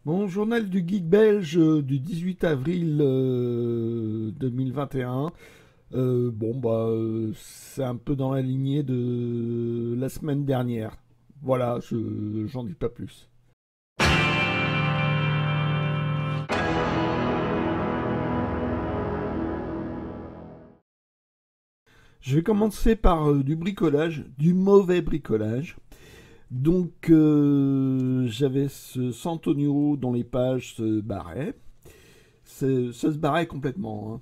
Mon journal du geek belge du 18 avril 2021. C'est un peu dans la lignée de la semaine dernière. Voilà, j'en dis pas plus. Je vais commencer par du bricolage, du mauvais bricolage. J'avais ce Santonio dont les pages se barraient. Ça se barrait complètement,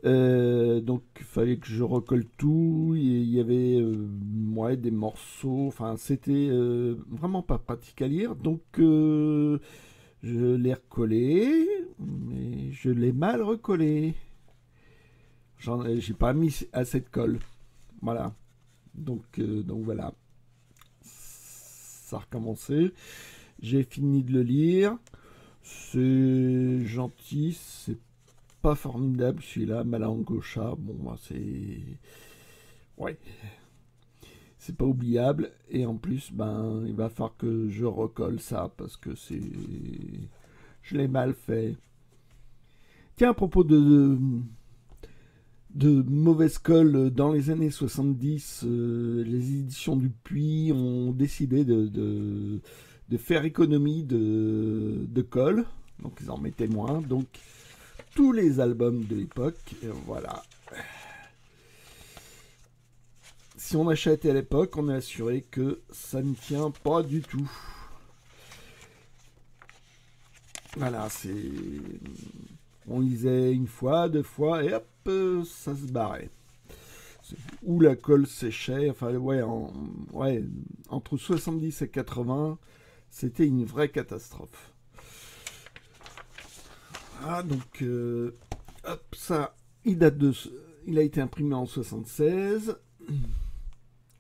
hein. Donc il fallait que je recolle tout. Il y avait ouais, des morceaux. Enfin, c'était vraiment pas pratique à lire. Je l'ai recollé, mais je l'ai mal recollé. J'ai pas mis assez de colle. Voilà. Donc voilà. Ça a recommencé. J'ai fini de le lire. C'est gentil. C'est pas formidable celui-là. Malangosha. Bon, bah, c'est. Ouais. C'est pas oubliable. Et en plus, ben, il va falloir que je recolle ça parce que c'est. Je l'ai mal fait. Tiens, à propos de mauvaise colle, dans les années 70, les éditions Dupuis ont décidé de faire économie de colle. Donc ils en mettaient moins. Donc tous les albums de l'époque, voilà. Si on achète à l'époque, on est assuré que ça ne tient pas du tout. Voilà, c'est. On lisait une fois, deux fois, et hop, ça se barrait. Ou la colle séchait, enfin, ouais, entre 70 et 80, c'était une vraie catastrophe. Ah, hop, ça, il a été imprimé en 76.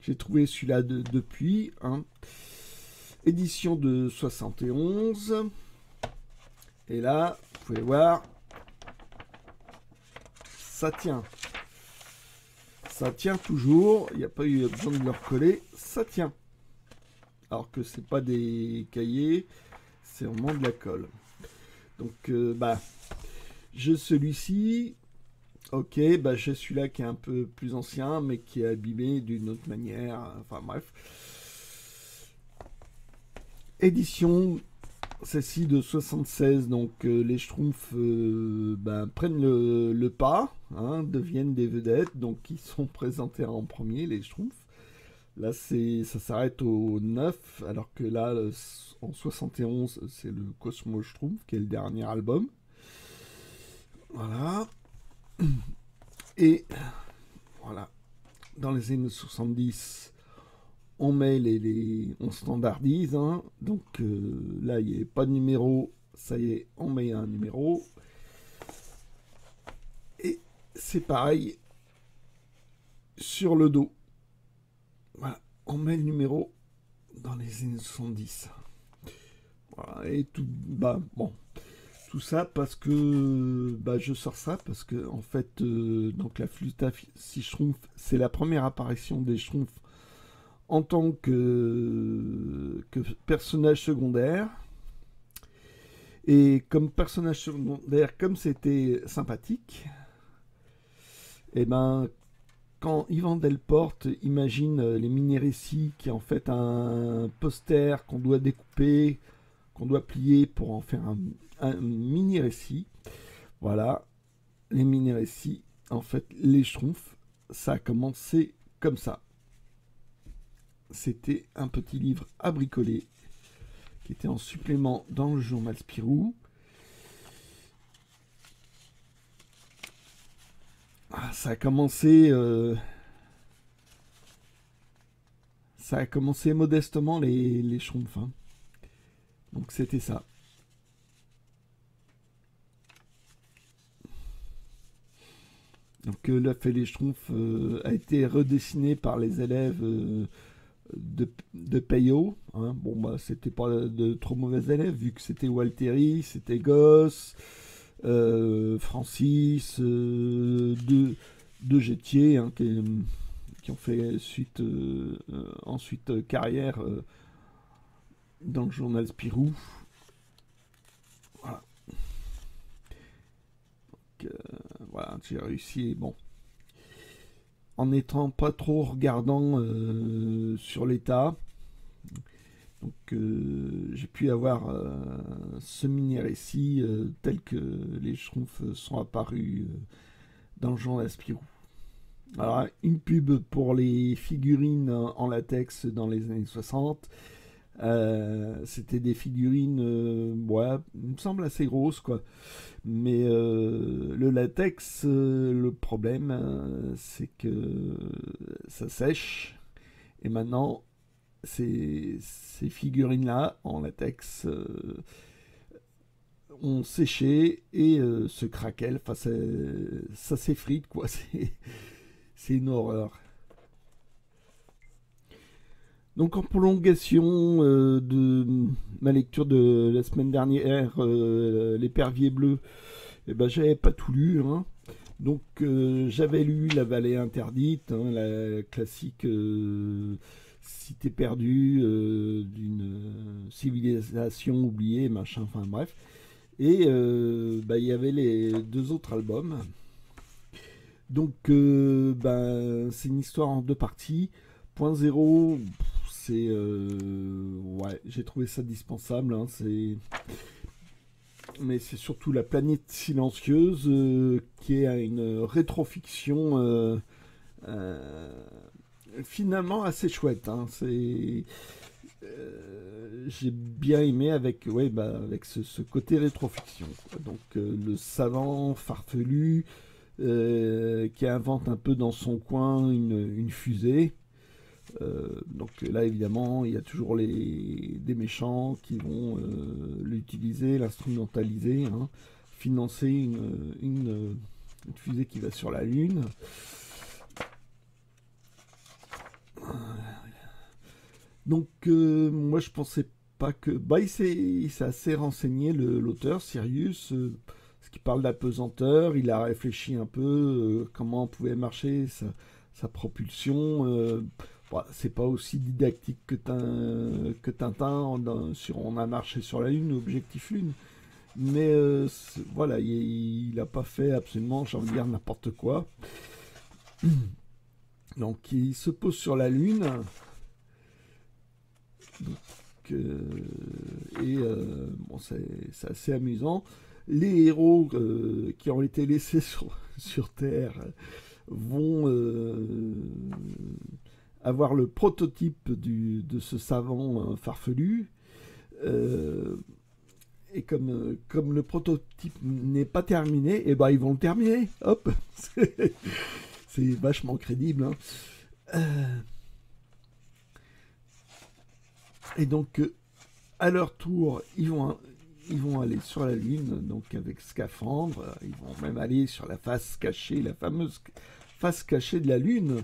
J'ai trouvé celui-là depuis, hein. Édition de 71. Et là, vous pouvez voir, ça tient. Ça tient toujours. Il n'y a pas eu besoin de le recoller. Ça tient. Alors que c'est pas des cahiers, c'est vraiment de la colle. J'ai celui-ci. Ok, j'ai celui-là qui est un peu plus ancien, mais qui est abîmé d'une autre manière. Enfin bref. Édition, celle-ci de 76, les Schtroumpfs prennent le pas, hein, deviennent des vedettes, donc ils sont présentés en premier, les Schtroumpfs. Là, ça s'arrête au 9, alors que là, en 71, c'est le Cosmo Schtroumpf qui est le dernier album. Voilà. Et voilà. Dans les années 70, on met on standardise, hein. Là, il n'y avait pas de numéro. Ça y est, on met un numéro. Et c'est pareil sur le dos. Voilà, on met le numéro dans les années 70. Voilà, et tout, tout ça parce que je sors ça parce que en fait, donc la flûte à six Schtroumpfs, c'est la première apparition des Schtroumpfs en tant que personnage secondaire. Et comme personnage secondaire, comme c'était sympathique, et ben quand Yvan Delporte imagine les mini-récits, qui est en fait un poster qu'on doit découper, qu'on doit plier pour en faire un mini-récit. Voilà, les mini-récits, en fait, les Schtroumpfs, ça a commencé comme ça. C'était un petit livre à bricoler qui était en supplément dans le journal Spirou. Ah, ça a commencé modestement les Schtroumpfs, hein. Donc c'était ça. La Fée des Schtroumpfs a été redessiné par les élèves de Peyo, hein. C'était pas de trop mauvais élèves, vu que c'était Walteri, c'était Goss, Francis, deux Jettier, hein, qui ont fait ensuite carrière dans le journal Spirou. j'ai réussi, bon, en n'étant pas trop regardant sur l'état. Donc j'ai pu avoir ce mini-récit tel que les Schtroumpfs sont apparus dans le journal Spirou. Alors, une pub pour les figurines en latex dans les années 60. C'était des figurines, ouais, il me semble assez grosses, quoi. Mais le latex, le problème, c'est que ça sèche. Et maintenant, ces figurines-là, en latex, ont séché et se craquellent. Enfin, ça s'effrite, quoi. C'est une horreur. Donc en prolongation de ma lecture de la semaine dernière, L'épervier bleu, eh ben, j'avais pas tout lu. Hein. Donc j'avais lu La vallée interdite, hein, la classique cité perdue d'une civilisation oubliée, machin, enfin bref. Et bah, il y avait les deux autres albums. Donc bah, c'est une histoire en deux parties. Point zéro, c'est ouais, j'ai trouvé ça dispensable. Hein, mais c'est surtout La planète silencieuse qui est une rétrofiction euh, finalement assez chouette. Hein, j'ai bien aimé avec ouais bah, avec ce côté rétrofiction. Quoi. Donc le savant farfelu qui invente un peu dans son coin une fusée. Donc là évidemment il y a toujours des méchants qui vont l'utiliser, l'instrumentaliser, hein, financer une fusée qui va sur la Lune. Donc moi je pensais pas que... Bah, il s'est assez renseigné l'auteur, Sirius, ce qui parle d'apesanteur, il a réfléchi un peu comment pouvait marcher sa propulsion. Bah, c'est pas aussi didactique que Tintin on a marché sur la Lune, objectif Lune. Mais voilà, il a pas fait absolument, j'ai envie de dire, n'importe quoi. Donc il se pose sur la Lune. Donc, et bon, c'est assez amusant. Les héros qui ont été laissés sur Terre vont avoir le prototype de ce savant farfelu. Et comme le prototype n'est pas terminé, et ben ils vont le terminer. Hop, c'est vachement crédible. Hein. Et donc à leur tour, ils vont aller sur la Lune, donc avec scaphandre. Ils vont même aller sur la face cachée, la fameuse face cachée de la Lune.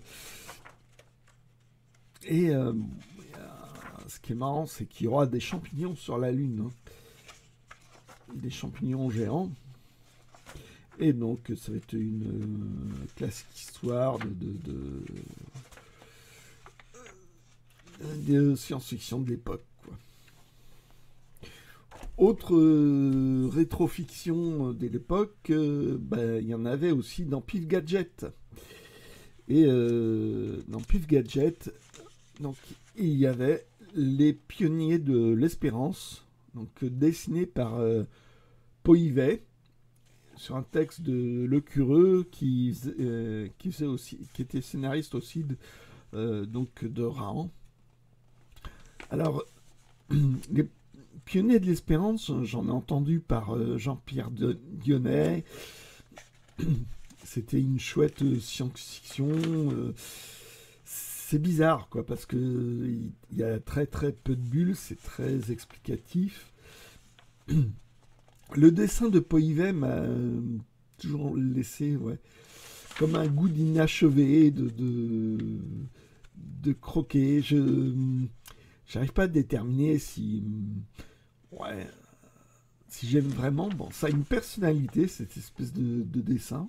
Et ce qui est marrant, c'est qu'il y aura des champignons sur la Lune. Hein. Des champignons géants. Et donc, ça va être une classique histoire de science-fiction de l'époque. Autre rétrofiction de l'époque, bah, y en avait aussi dans Pif Gadget. Et dans Pif Gadget, donc, il y avait les pionniers de l'espérance, donc dessinés par Poivet, sur un texte de Le Cureux qui faisait aussi, qui était scénariste aussi donc de Rahan. Alors, les pionniers de l'espérance, j'en ai entendu par Jean-Pierre Dionnet. C'était une chouette science-fiction. C'est bizarre, quoi, parce que il y a très très peu de bulles, c'est très explicatif. Le dessin de Poivet m'a toujours laissé, ouais, comme un goût d'inachevé, de croquer. J'arrive pas à déterminer si, ouais, si j'aime vraiment. Bon, ça a une personnalité, cette espèce de dessin.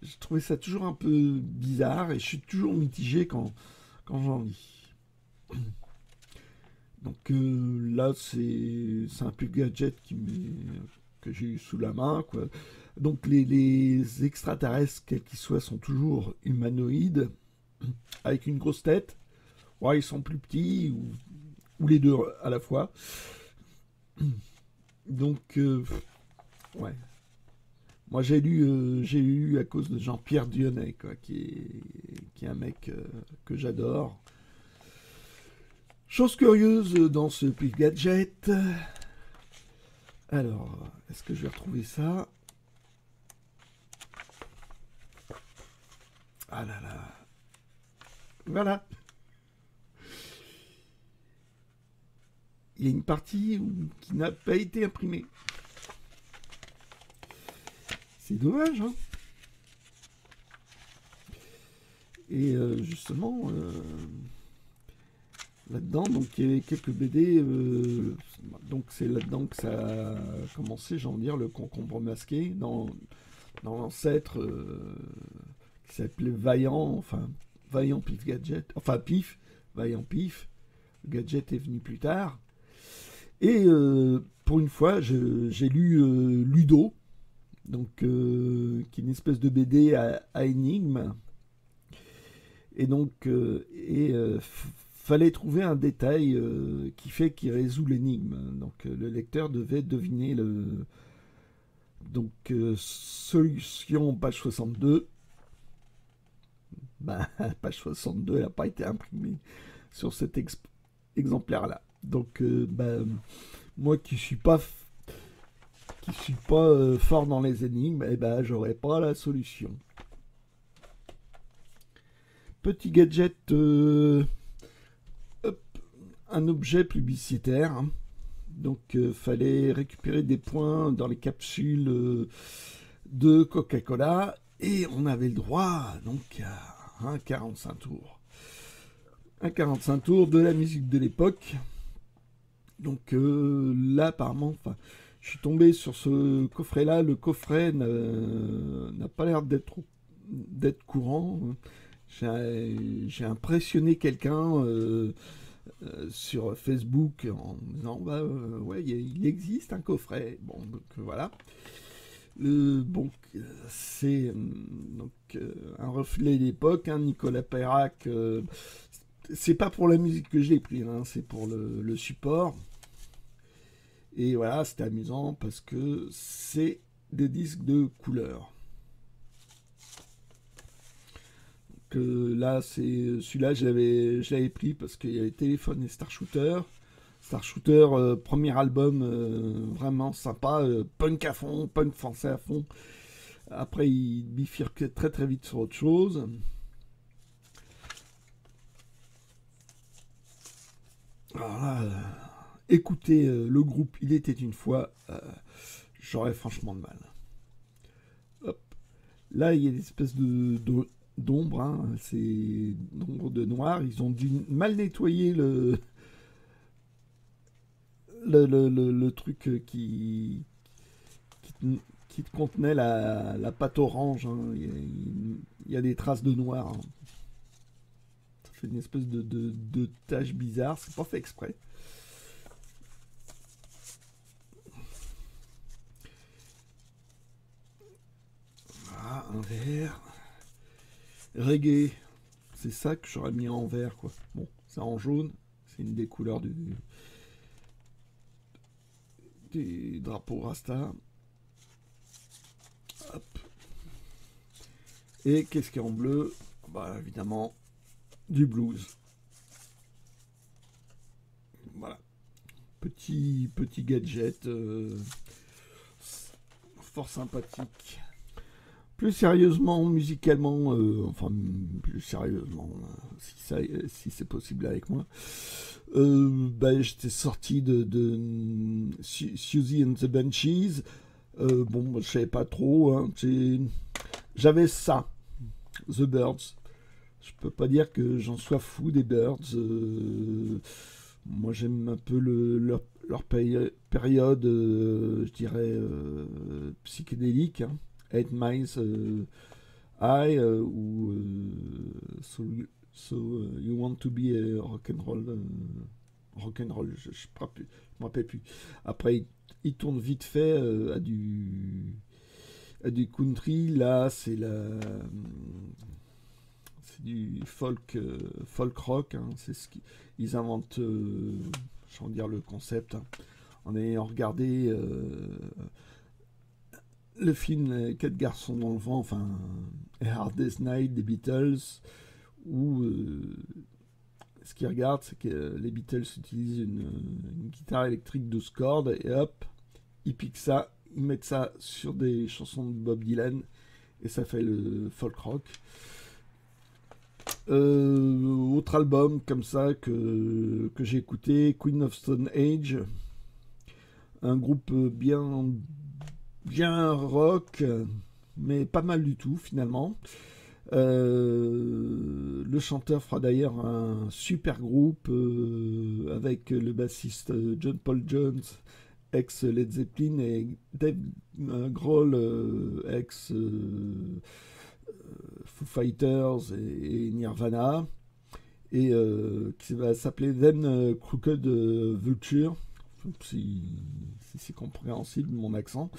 Je trouvais ça toujours un peu bizarre et je suis toujours mitigé quand j'en lis. Donc là, c'est un peu gadget que j'ai eu sous la main, quoi. Donc les extraterrestres, quels qu'ils soient, sont toujours humanoïdes, avec une grosse tête. Ouais, ils sont plus petits, ou les deux à la fois. Donc, ouais. Moi, j'ai lu à cause de Jean-Pierre Dionnet, quoi, qui est un mec que j'adore. Chose curieuse dans ce Pif Gadget. Alors, est-ce que je vais retrouver ça? Ah là là. Voilà. Il y a une partie qui n'a pas été imprimée. C'est dommage, hein. Et justement, là-dedans, donc il y avait quelques BD. Donc c'est là-dedans que ça a commencé, j'ai envie de dire, le concombre masqué, dans l'ancêtre qui s'appelait Vaillant, enfin Vaillant Pif Gadget, enfin Pif, Vaillant Pif. Gadget est venu plus tard. Et pour une fois, j'ai lu Ludo, donc qui est une espèce de BD à énigmes. Et donc, fallait trouver un détail qui fait qu'il résout l'énigme. Donc, le lecteur devait deviner le. Donc, solution page 62. Ben, page 62, elle n'a pas été imprimée sur cet exemplaire-là. Donc, moi qui suis pas fort dans les énigmes, eh ben, j'aurais pas la solution. Petit gadget, hop, un objet publicitaire. Hein. Donc, fallait récupérer des points dans les capsules de Coca-Cola et on avait le droit donc à un 45 tours. Un 45 tours de la musique de l'époque. Donc là, apparemment, je suis tombé sur ce coffret-là. Le coffret n'a pas l'air d'être courant. J'ai impressionné quelqu'un sur Facebook en disant ouais, il existe un coffret. Bon, donc voilà. Bon, c'est un reflet d'époque. Hein, Nicolas Perrac. C'est pas pour la musique que je l'ai pris, hein, c'est pour le support. Et voilà, c'était amusant parce que c'est des disques de couleur. Là, celui-là, je l'avais pris parce qu'il y avait Téléphone et Star Shooter. Star Shooter, premier album vraiment sympa, punk à fond, punk français à fond. Après, il bifurque très très vite sur autre chose. Alors là, écouter le groupe Il était une fois, j'aurais franchement de mal. Hop. Là, il y a des espèces d'ombre, hein, c'est d'ombre de noir. Ils ont dû mal nettoyer le truc qui contenait la pâte orange. Hein. Il y a des traces de noir. Hein. Ça fait une espèce de tache bizarre. C'est pas fait exprès. Voilà, un vert. Reggae. C'est ça que j'aurais mis en vert, quoi. Bon, c'est en jaune. C'est une des couleurs du drapeau Rasta. Hop. Et qu'est-ce qu'il y a en bleu? Bah, évidemment, du blues. Voilà. Petit gadget. Fort sympathique. Plus sérieusement, musicalement, enfin, plus sérieusement, si c'est possible avec moi, j'étais sorti de Susie and the Banshees. Bon, je savais pas trop. Hein, j'avais ça, The Birds. Je peux pas dire que j'en sois fou des Birds. Moi, j'aime un peu leur période, je dirais, psychédélique. Hein. 8 Miles High ou so You Want to Be a Rock'n'Roll rock'n'roll, je me rappelle plus. Après, il tourne vite fait à du country. Là, c'est du folk rock. Hein. C'est ce qu'ils inventent, sans dire le concept. Hein. En ayant regardé le film Quatre garçons dans le vent, enfin A Hard Day's Night des Beatles, où ce qu'ils regardent, c'est que les Beatles utilisent une guitare électrique 12 cordes et hop, ils piquent ça, ils mettent ça sur des chansons de Bob Dylan et ça fait le folk rock. Autre album comme ça que j'ai écouté, Queen of Stone Age, un groupe bien rock, mais pas mal du tout finalement. Le chanteur fera d'ailleurs un super groupe avec le bassiste John Paul Jones, ex Led Zeppelin, et Dave Grohl, ex Foo Fighters et Nirvana, et qui va s'appeler Then Crooked Vulture, si c'est compréhensible mon accent.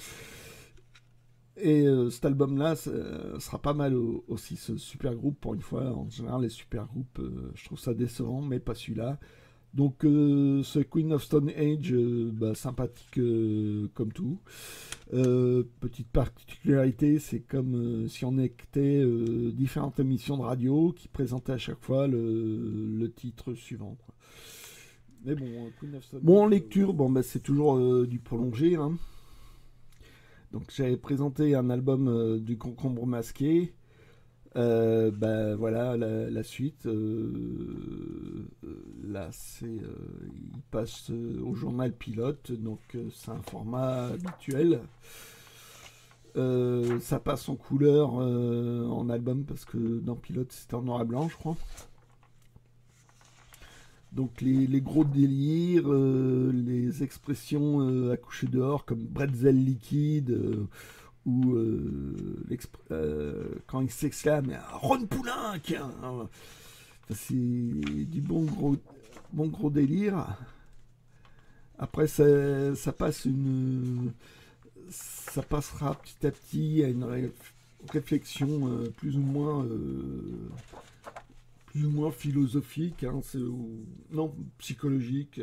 Et cet album-là sera pas mal aussi, ce super groupe. Pour une fois, en général, les super groupes, je trouve ça décevant, mais pas celui-là. Donc, ce Queen of Stone Age, sympathique comme tout. Petite particularité, c'est comme si on écoutait différentes émissions de radio qui présentaient à chaque fois le titre suivant. Quoi. Mais bon, Queen of Stone Age. Bon, en lecture, c'est toujours du prolongé. Hein. Donc j'avais présenté un album du Concombre Masqué. Voilà la suite. Là, il passe au journal Pilote, donc c'est un format habituel. Ça passe en couleur en album parce que dans Pilote c'était en noir et blanc, je crois. Donc les gros délires, les expressions à coucher dehors comme bretzel liquide ou quand il s'exclame Ron Poulain, c'est du bon gros délire. Après ça passera petit à petit à une réflexion plus ou moins philosophique, hein, non, psychologique.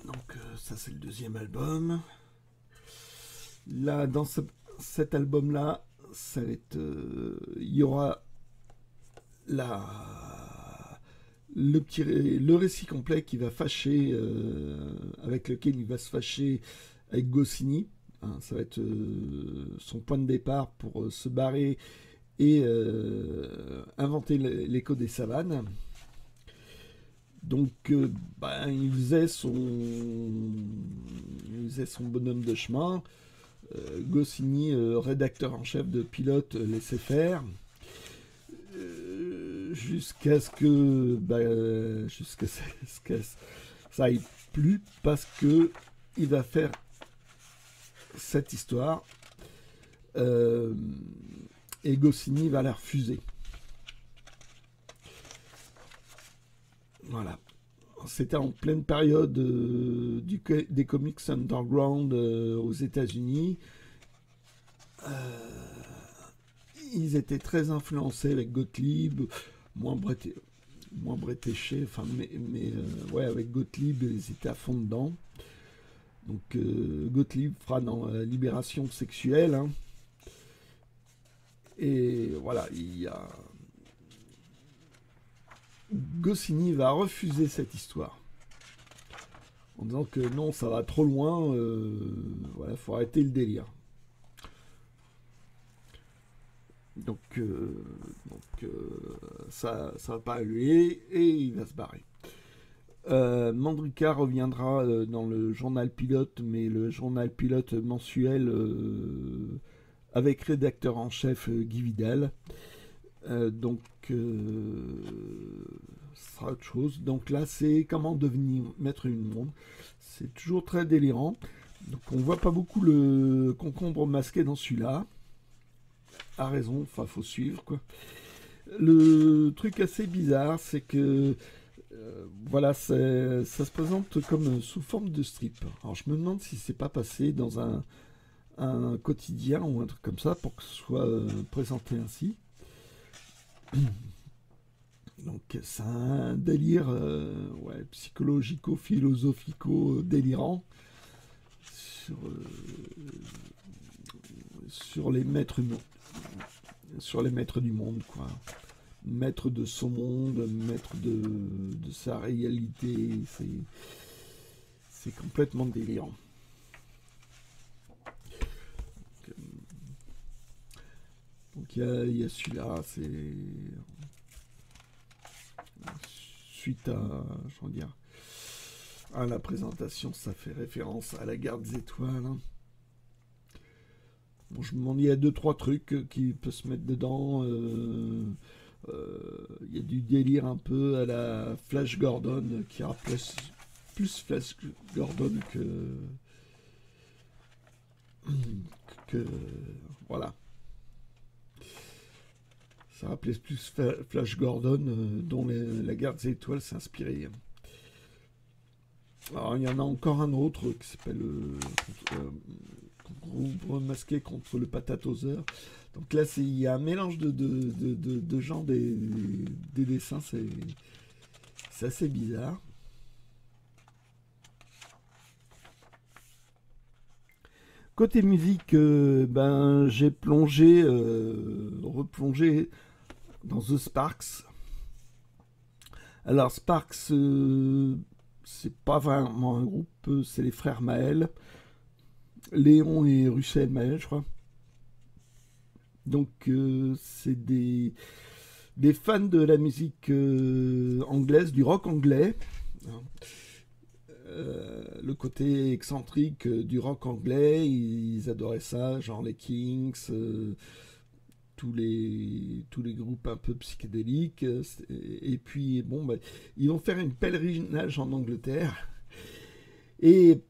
Donc ça c'est le deuxième album. Là, dans cet album-là, ça va être, il y aura le récit complet qui va fâcher, avec lequel il va se fâcher avec Goscinny. Hein, ça va être son point de départ pour se barrer et inventer l'écho des savanes. Donc il faisait son bonhomme de chemin. Goscinny, rédacteur en chef de Pilote, laissait faire jusqu'à ce que ça aille plus, parce que il va faire cette histoire et Goscinny va la refuser. Voilà. C'était en pleine période des comics underground aux États-Unis. Ils étaient très influencés avec Gottlieb, moins Bretéché, enfin, mais avec Gottlieb, ils étaient à fond dedans. Donc Gottlieb fera dans Libération sexuelle. Hein. Et voilà, Goscinny va refuser cette histoire en disant que non, ça va trop loin, faut arrêter le délire. Donc ça va pas aller et il va se barrer. Mandryka reviendra dans le journal Pilote, mais le journal Pilote mensuel avec rédacteur en chef Guy Vidal. Donc ce sera autre chose. Donc là, c'est comment devenir maître du monde. C'est toujours très délirant. Donc on voit pas beaucoup le concombre masqué dans celui-là. A raison, faut suivre quoi. Le truc assez bizarre, c'est que Voilà, ça se présente comme sous forme de strip. Alors je me demande si c'est pas passé dans un quotidien ou un truc comme ça pour que ce soit présenté ainsi. Donc c'est un délire ouais, psychologico-philosophico-délirant sur, sur les maîtres sur les maîtres du monde, quoi. Maître de son monde, maître de sa réalité, c'est complètement délirant. Donc il y a celui-là, c'est suite je veux dire, à la présentation, ça fait référence à la Guerre des Étoiles. Hein. Bon, je me demande, il y a 2-3 trucs qui peuvent se mettre dedans. Il y a du délire un peu à la Flash Gordon qui rappelle plus Flash Gordon que voilà. Ça rappelait plus Flash Gordon dont la Guerre des Étoiles s'est inspirée. Alors il y en a encore un autre qui s'appelle Groupe masqué contre le patatoseur. Donc là, il y a un mélange de genres des dessins, c'est assez bizarre. Côté musique, ben, j'ai replongé dans The Sparks. Alors Sparks, c'est pas vraiment un groupe, c'est les frères Maël, Léon et Russell Maël, je crois. Donc c'est des fans de la musique anglaise, du rock anglais. Le côté excentrique du rock anglais, ils adoraient ça, genre les Kings, tous les groupes un peu psychédéliques. Et puis, bon, bah, ils vont faire une pèlerinage en Angleterre. Et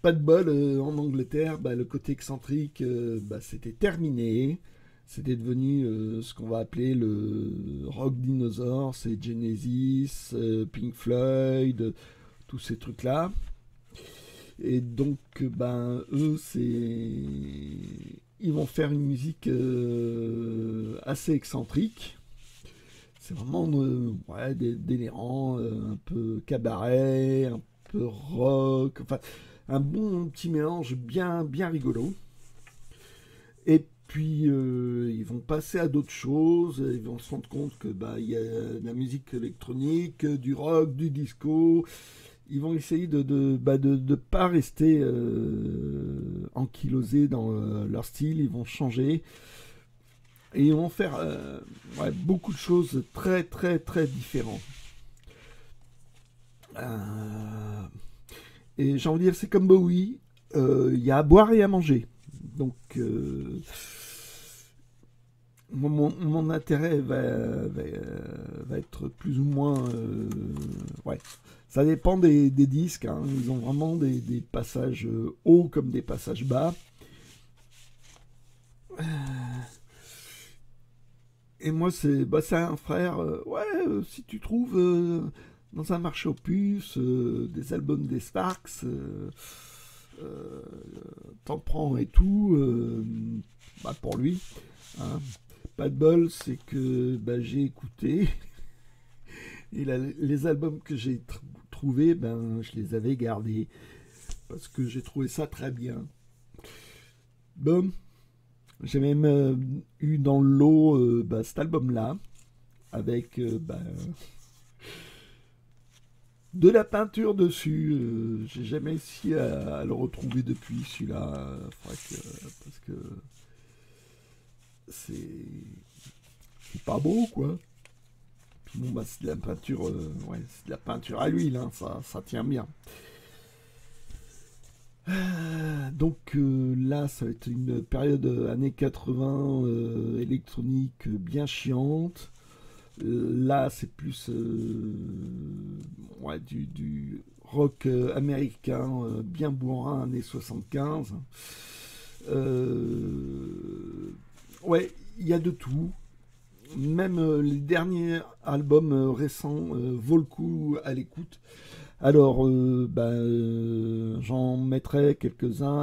pas de bol, en Angleterre, bah, le côté excentrique, bah, c'était terminé. C'était devenu ce qu'on va appeler le rock dinosaure, c'est Genesis, Pink Floyd, tous ces trucs-là. Et donc, ben, eux, ils vont faire une musique assez excentrique. C'est vraiment ouais, délirant, un peu cabaret, un peu rock, enfin, un bon petit mélange bien rigolo. Et puis ils vont passer à d'autres choses, ils vont se rendre compte que bah, y a de la musique électronique, du rock, du disco. Ils vont essayer de pas rester ankylosés dans leur style, ils vont changer. Et ils vont faire ouais, beaucoup de choses très différentes. Et j'ai envie de dire, c'est comme Bowie, il y a à boire et à manger. Donc, mon intérêt va être plus ou moins... ouais. Ça dépend des disques. Hein. Ils ont vraiment des passages hauts comme des passages bas. Et moi, c'est un frère. Ouais, si tu trouves dans un marché aux puces des albums des Sparks, euh, t'en prends et tout, bah, pour lui. Hein. Pas de bol, c'est que bah, j'ai écouté. Et les albums que j'ai trouvés, ben, je les avais gardés. Parce que j'ai trouvé ça très bien. Bon. J'ai même eu dans le lot bah, cet album-là. Avec bah, de la peinture dessus. J'ai jamais réussi à le retrouver depuis celui-là. Parce que c'est pas beau, quoi. Puis bon, bah, c'est de la peinture, ouais, c'est de la peinture à l'huile, hein, ça tient bien. Donc là, ça va être une période années 80 électronique bien chiante. Là, c'est plus ouais, du rock américain bien bourrin, années 75. Ouais, il y a de tout. même les derniers albums récents vaut le coup à l'écoute. Alors, j'en mettrai quelques-uns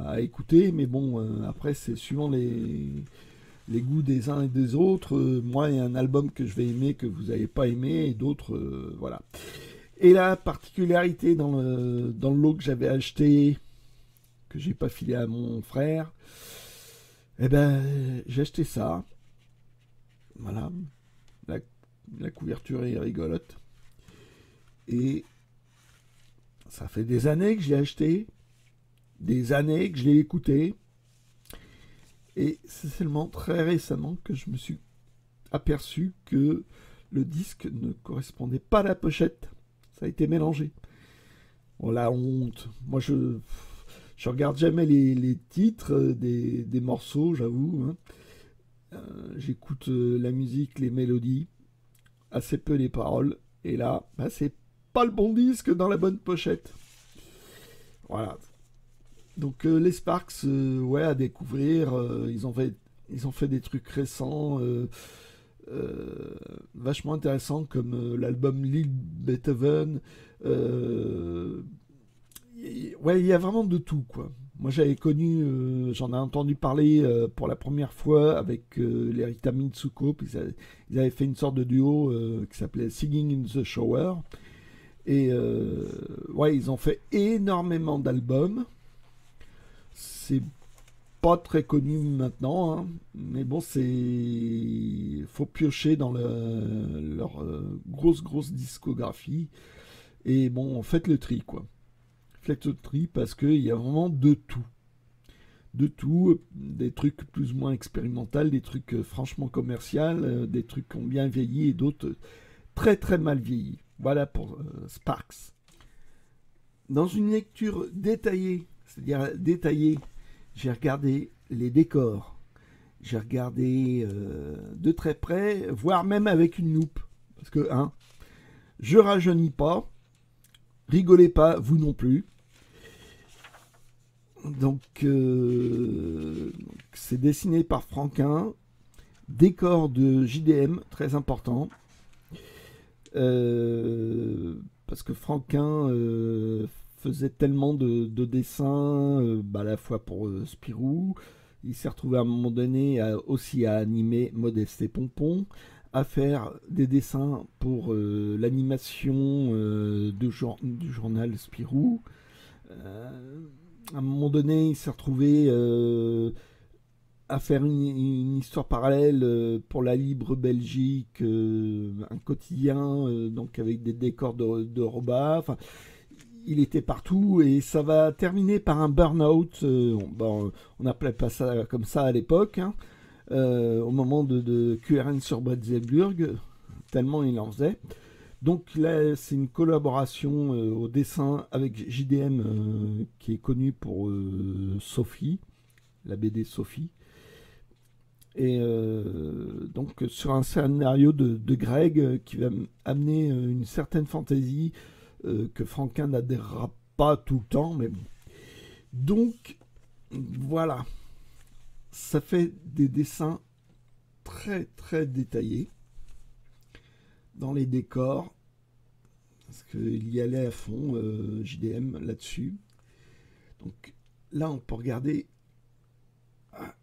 à écouter, mais bon, après, c'est suivant les goûts des uns et des autres. Moi, il y a un album que je vais aimer que vous n'avez pas aimé, et d'autres, voilà. Et la particularité dans le lot que j'avais acheté, que j'ai pas filé à mon frère, eh ben, j'ai acheté ça. Voilà. La, la couverture est rigolote. Et ça fait des années que je l'ai acheté, des années que je l'ai écouté. Et c'est seulement très récemment que je me suis aperçu que le disque ne correspondait pas à la pochette. Ça a été mélangé. Oh la honte. Moi je regarde jamais les titres des morceaux, j'avoue. Hein. J'écoute la musique, les mélodies, assez peu les paroles. Et là, c'est pas le bon disque dans la bonne pochette. Voilà. Donc les Sparks, ouais, à découvrir. Ils ont fait des trucs récents, vachement intéressants, comme l'album Lil Beethoven. Ouais, il y a vraiment de tout, quoi. Moi, j'avais connu, j'en ai entendu parler pour la première fois avec l'Erita Mitsuko. Ils avaient fait une sorte de duo qui s'appelait Singing in the Shower. Et ouais, ils ont fait énormément d'albums. C'est pas très connu maintenant, hein, mais bon, faut piocher dans leur grosse discographie. Et bon, faites le tri, quoi. Faites le tri parce qu'il y a vraiment de tout. De tout, des trucs plus ou moins expérimentaux, des trucs franchement commerciaux, des trucs qui ont bien vieilli et d'autres très très mal vieillis. Voilà pour Sparks. Dans une lecture détaillée, c'est-à-dire détaillée, j'ai regardé les décors, j'ai regardé de très près, voire même avec une loupe. Parce que, hein, je rajeunis pas, rigolez pas, vous non plus. Donc, c'est dessiné par Franquin, décor de JDM, très important. Parce que Franquin faisait tellement de dessins, à la fois pour Spirou. Il s'est retrouvé à un moment donné aussi à animer Modeste et Pompon, à faire des dessins pour l'animation du journal Spirou. À un moment donné, il s'est retrouvé à faire une histoire parallèle pour la Libre Belgique, un quotidien donc avec des décors de Roba. Enfin, il était partout et ça va terminer par un burn-out. On n'appelait pas ça comme ça à l'époque, hein, au moment de QRN sur Bretzelburg, tellement il en faisait. Donc là, c'est une collaboration au dessin avec JDM qui est connu pour Sophie, la BD Sophie. Et donc sur un scénario de Greg qui va amener une certaine fantaisie que Franquin n'adhérera pas tout le temps, mais bon. Donc voilà, ça fait des dessins très très détaillés dans les décors, parce qu'il y allait à fond JDM là-dessus. Donc là on peut regarder,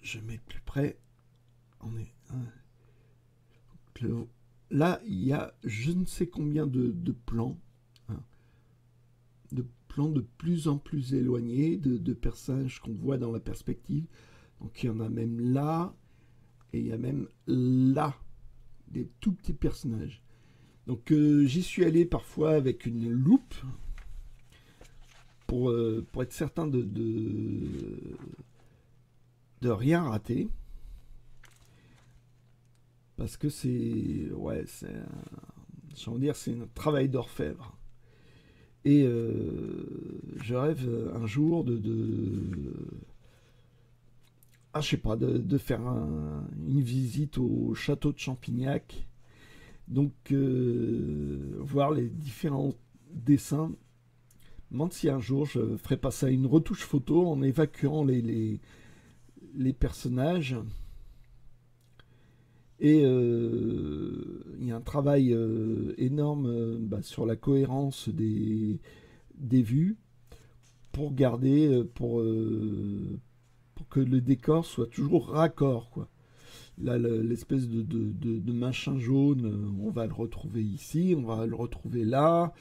je mets plus près, on est... Là, il y a je ne sais combien de plans, hein, de plans de plus en plus éloignés, de personnages qu'on voit dans la perspective. Donc il y en a même là, et il y a même là, des tout petits personnages. Donc j'y suis allé parfois avec une loupe, pour être certain de rien rater. Parce que c'est un travail d'orfèvre. Et je rêve un jour je sais pas, de faire une visite au château de Champignac. Donc voir les différents dessins. Je me demande si un jour je ferai passer à une retouche photo en évacuant les personnages. Et il y a un travail énorme sur la cohérence des vues pour garder, pour que le décor soit toujours raccord, quoi. Là, l'espèce de machin jaune, on va le retrouver ici, on va le retrouver là.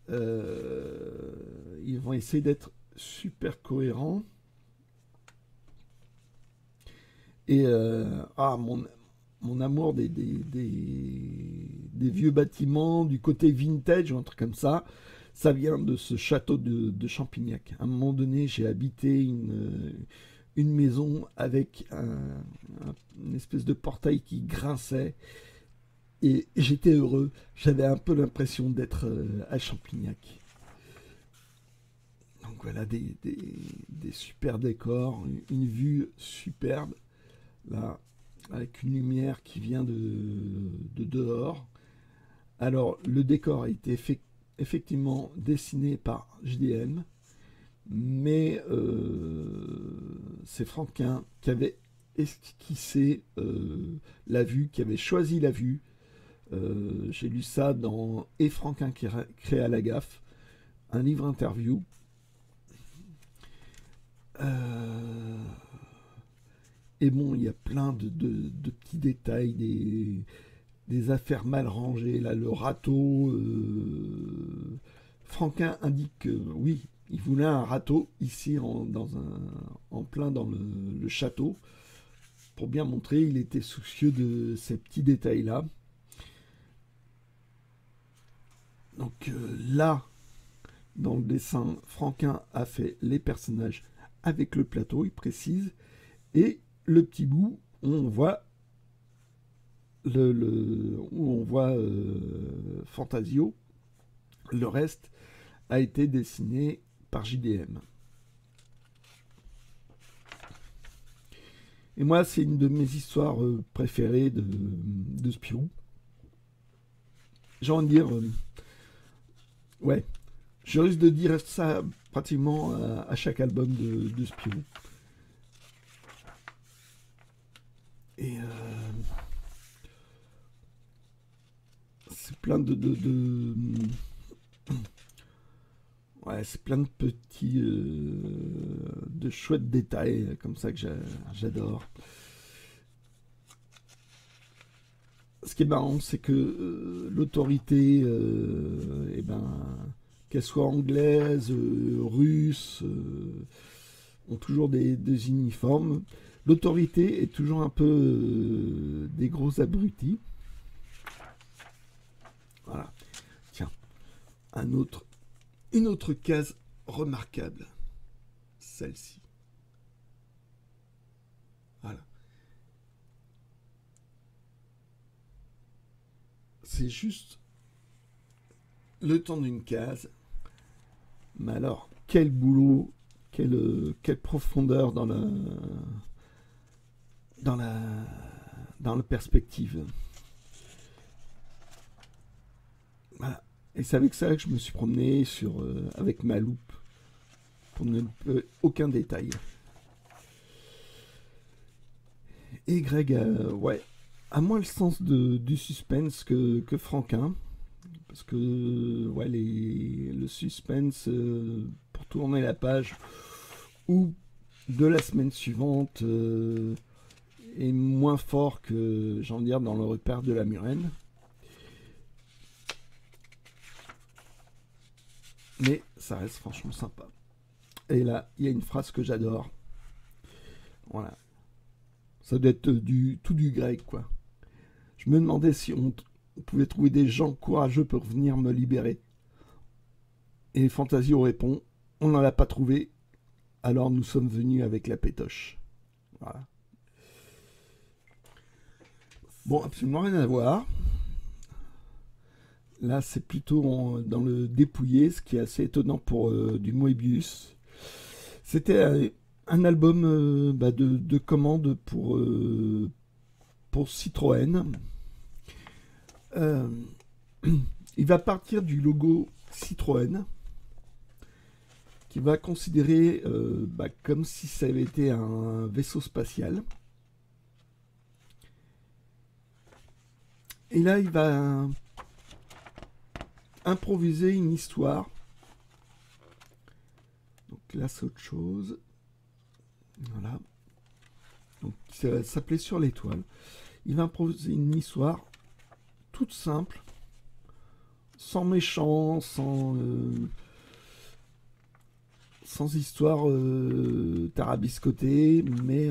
Ils vont essayer d'être super cohérents. Et mon amour des vieux bâtiments, du côté vintage ou un truc comme ça vient de ce château de Champignac. À un moment donné, j'ai habité une maison avec une espèce de portail qui grinçait et j'étais heureux. J'avais un peu l'impression d'être à Champignac. Donc voilà, des super décors, une vue superbe, là, avec une lumière qui vient de dehors. Alors, le décor a été effectivement dessiné par JDM, mais c'est Franquin qui avait esquissé la vue, qui avait choisi la vue. J'ai lu ça dans Et Franquin qui créa la gaffe, un livre interview. Et bon, il y a plein de petits détails, des affaires mal rangées. Là, le râteau. Franquin indique que oui, il voulait un râteau ici en plein dans le château. Pour bien montrer, il était soucieux de ces petits détails-là. Donc là, dans le dessin, Franquin a fait les personnages avec le plateau, il précise, et le petit bout où on voit Fantasio. Le reste a été dessiné par JDM. Et moi, c'est une de mes histoires préférées de Spirou. J'ai envie de dire, ouais, je risque de dire ça pratiquement à chaque album de Spirou. Et c'est plein ouais, c'est plein de petits, de chouettes détails comme ça que j'adore. Ce qui est marrant, c'est que l'autorité, qu'elle soit anglaise, russe, ont toujours des uniformes. L'autorité est toujours un peu des gros abrutis. Voilà. Tiens, une autre case remarquable. Celle-ci. Voilà. C'est juste le temps d'une case. Mais alors, quel boulot, quelle profondeur dans la perspective. Voilà. Et c'est avec ça que je me suis promené avec ma loupe pour ne louper aucun détail. Et Greg a moins le sens du suspense que Franquin. Parce que ouais, le suspense pour tourner la page ou de la semaine suivante est moins fort que, j'ai envie de dire, dans le repère de la Murène. Mais ça reste franchement sympa. Et là, il y a une phrase que j'adore. Voilà. Ça doit être tout du grec, quoi. Je me demandais si on pouvait trouver des gens courageux pour venir me libérer. Et Fantasio répond, on n'en a pas trouvé, alors nous sommes venus avec la pétoche. Voilà. Bon, absolument rien à voir. Là, c'est plutôt dans le dépouillé, ce qui est assez étonnant pour du Moebius. C'était un album de commande pour Citroën. Il va partir du logo Citroën, qui va considérer comme si ça avait été un vaisseau spatial. Et là, il va improviser une histoire. Donc là, c'est autre chose. Voilà. Donc ça s'appelait Sur l'étoile. Il va improviser une histoire toute simple, sans méchant, sans histoire tarabiscotée, mais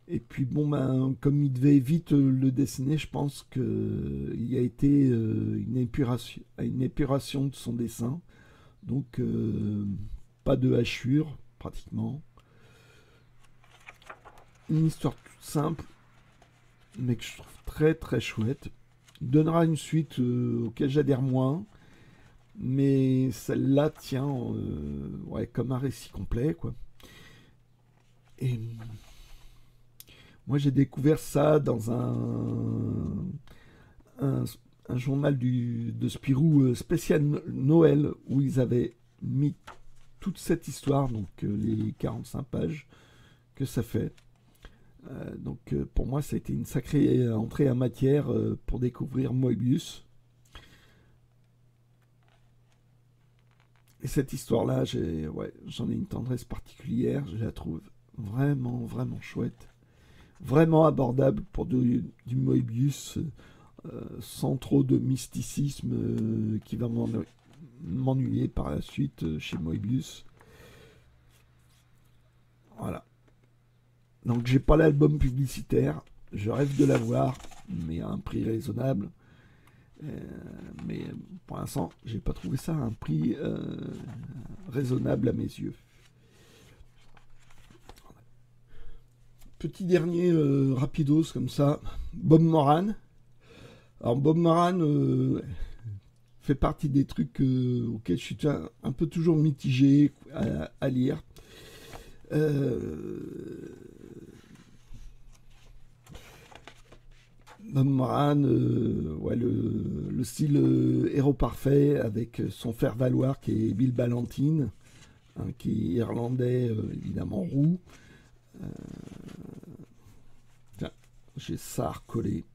et puis bon, ben, comme il devait vite le dessiner, je pense qu'il y a été une épuration de son dessin. Donc pas de hachure, pratiquement. Une histoire toute simple, mais que je trouve très très chouette. Il donnera une suite auquel j'adhère moins, mais celle-là tient ouais, comme un récit complet, quoi. Et moi, j'ai découvert ça dans un, un journal de Spirou spécial Noël, où ils avaient mis toute cette histoire, donc les 45 pages que ça fait. Donc pour moi, ça a été une sacrée entrée en matière pour découvrir Moebius. Et cette histoire-là, ouais, j'en ai une tendresse particulière. Je la trouve vraiment, vraiment chouette. Vraiment abordable pour du Moebius, sans trop de mysticisme qui va m'ennuyer par la suite chez Moebius. Voilà. Donc j'ai pas l'album publicitaire, je rêve de l'avoir, mais à un prix raisonnable. Mais pour l'instant, j'ai pas trouvé ça à un prix raisonnable à mes yeux. Petit dernier rapidos comme ça, Bob Moran. Alors Bob Moran fait partie des trucs auxquels je suis un peu toujours mitigé à lire. Bob Moran, ouais, le style héros parfait avec son faire-valoir qui est Bill Ballantine, hein, qui est irlandais, évidemment roux. Tiens, j'ai ça à recoller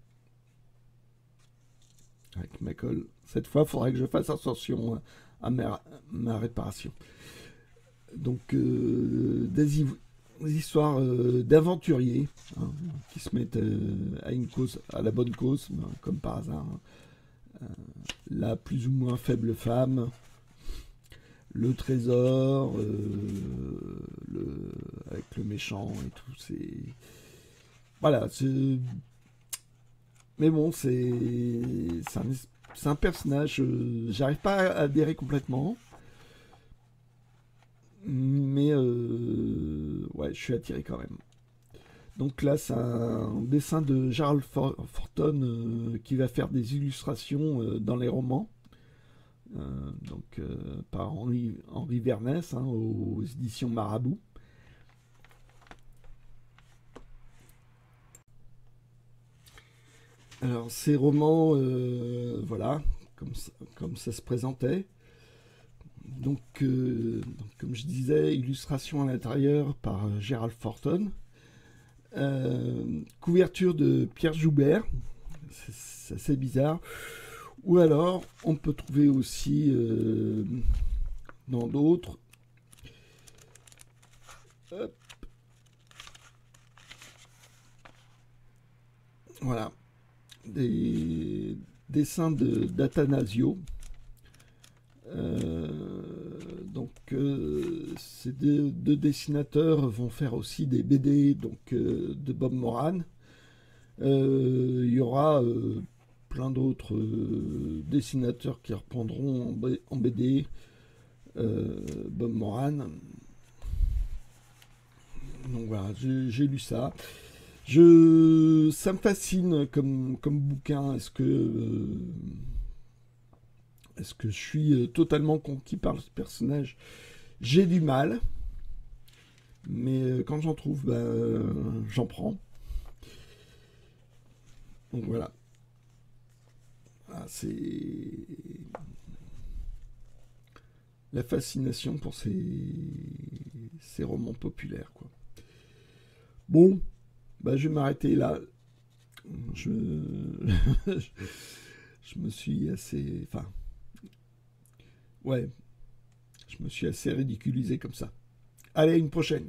avec ma colle. Cette fois, il faudrait que je fasse attention à ma réparation. Donc, des histoires d'aventuriers hein, qui se mettent à la bonne cause, ben, comme par hasard. La plus ou moins faible femme, le trésor, avec le méchant et tout. Voilà, mais bon, c'est un personnage, j'arrive pas à adhérer complètement. Mais ouais, je suis attiré quand même. Donc là, c'est un dessin de Gerald Forton qui va faire des illustrations dans les romans. Donc par Henri Vernès hein, aux éditions Marabout. Alors ces romans, voilà, comme ça se présentait. Donc, comme je disais, illustration à l'intérieur par Gerald Forton. Couverture de Pierre Joubert. C'est assez bizarre. Ou alors, on peut trouver aussi dans d'autres. Hop. Voilà. Des dessins d'Athanasio. Donc ces deux dessinateurs vont faire aussi des BD donc, de Bob Moran. Il y aura plein d'autres dessinateurs qui reprendront en BD Bob Moran. Donc voilà, j'ai lu ça. Ça me fascine comme bouquin. Est-ce que je suis totalement conquis par ce personnage? J'ai du mal, mais quand j'en trouve, j'en prends. Donc voilà. Ah, c'est la fascination pour ces romans populaires, quoi. Bon, je vais m'arrêter là. je, je me suis assez... Enfin, ouais, je me suis assez ridiculisé comme ça. Allez, une prochaine.